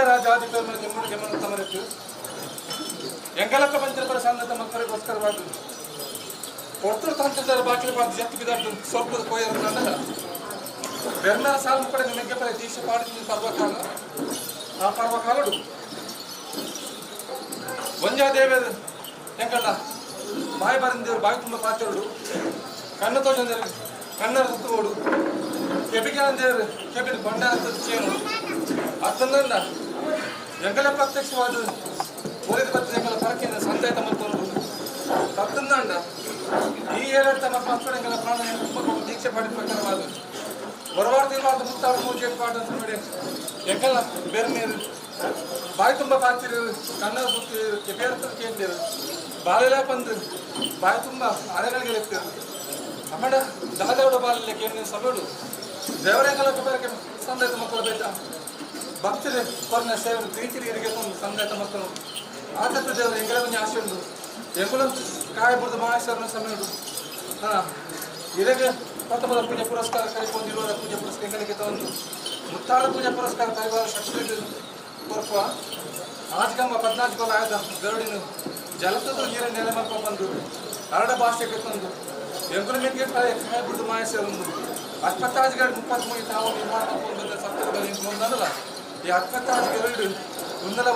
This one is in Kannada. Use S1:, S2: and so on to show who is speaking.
S1: ರಾಜಾಧಿಪತಿ ಕೆಮ್ಮು ಕೆಮ್ಮನ್ನು ತಮರಿತು ಎಂಗಲಕ್ಕ ಪಂಚರ ಸಂದತ ಮಕ್ಕಳಿಗೋಸ್ಕರವಾಗಿ ಕೊಟ್ಟರು ತಂತ್ರ ಬಾಕಿಲು ಬಂದು ಜತ್ತು ಬಿದ್ದು ಸ್ವಲ್ಪ ಕೊಯ್ಯರು ನನ್ನ ಬೆರ್ನರ ಸಾಲು ಕೂಡ ನಿಮಗೆ ಪರ ದೀಕ್ಷೆ ಪಾಡಿದ ಪರ್ವಕಾಲ ಆ ಪರ್ವಕಾಲಡು ಒಂಜಾದೇವ ಎಂಕಲ್ಲ ಬಾಯಿ ಬರಂದೇವರು ಬಾಯಿ ತುಂಬ ಪಾತ್ರರು ಕಣ್ಣು ತೋಜಂದೇವರು ಕಣ್ಣರ ಸುತ್ತೋಡು ಕೆಬಿಗೆಂದೇವರು ಕೆಬಿನ ಬಂಡ ಚೇನು ಅತ್ತಂದ ಎಂಗಲ ಪ್ರತ್ಯಕ್ಷವಾದ ಒಲಿದ ಬರ್ತದೆ ಎಂಗಲ ಪರಕಿನ ಸಂದೇಹ ಮತ್ತು ತತ್ತಂದ ಈ ಎರಡು ತಮ್ಮ ಮಕ್ಕಳು ಎಂಗಲ ಪ್ರಾಣ ದೀಕ್ಷೆ ಪಾಡಿದ ಪ್ರಕಾರವಾದ ಹೊರವಾರ್ತಿವಾದ ಮುತ್ತಾಡ ಮೂಜೆ ಪಾಡ ಅಂತ ನೋಡಿ ಎಂಗಲ ಬೇರೆ ಮೇರು ಬಾಯಿ ತುಂಬ ಪಾತಿರು ಕಣ್ಣರ ಸುತ್ತಿ ಬೇರೆ ಕೇಳಿದ್ರು ಬಾಳೆಲ್ಲ ಬಂದು ಬಾಯಿ ತುಂಬ ಅರೆಗಳಿಗೆ ಇರ್ತಿರು ಅಮ್ಮಡ ದಾದೋಡ ಬಾಲಲ್ಲಿ ಕೇಳಿದ ಸಭೆಡು ದೇವರೆಂಗಲ ಬೇರೆ ಸಂದೇಹ ಮಕ್ಕಳು ಬೇಟ ಭಕ್ತರು ಕೊರನ ಸೇವೆ ಪ್ರೀತಿರಿಗೆ ಸಂದೇಹ ಮಕ್ಕಳು ಆದತ್ತು ದೇವರು ಎಂಗಲ ಬಂದು ಆಸೆ ಉಂಟು ಎಂಗುಲ ಕಾಯಬಾರ್ದು ಮಹೇಶ್ವರನ ಸಮಯಡು ಇದಕ್ಕೆ ಪ್ರಥಮದ ಪೂಜೆ ಪುರಸ್ಕಾರ ಕೈಗೊಂಡಿರುವ ಪೂಜೆ ಪುರಸ್ಕಾರ ಎಂಗಲಿಗೆ ತಂದು ಮುತ್ತಾಳ ಪೂಜೆ ಪುರಸ್ಕಾರ ಕೈವಾರ ಶಕ್ತಿ ಕೊರಪುವ ಆಜ್ಗಮ್ಮ 14 ಗೋಲ ಆಯ್ದ ಗರುಡಿನ ಜಲತದ ನೀರ ನೆಲೆ ಮಲ್ಪ ಬಂದು ಹರಡ ಭಾಷೆಗೆ ತಂದು ಎಂಗುಲ ಮೆಗ್ಗೆ ಕಾಯಬಾರ್ದು ಮಹೇಶ್ವರನು ಅಸ್ಪತ್ತಾಜಿಗಳು 33 ತಾವು ನಿರ್ಮಾಣ ಬಂದ ಸಪ್ತದ ಬಂದಲ್ಲ ಈ ಅಸ್ಪತ್ತಾಜಿಗಳು ಒಂದಲ್ಲ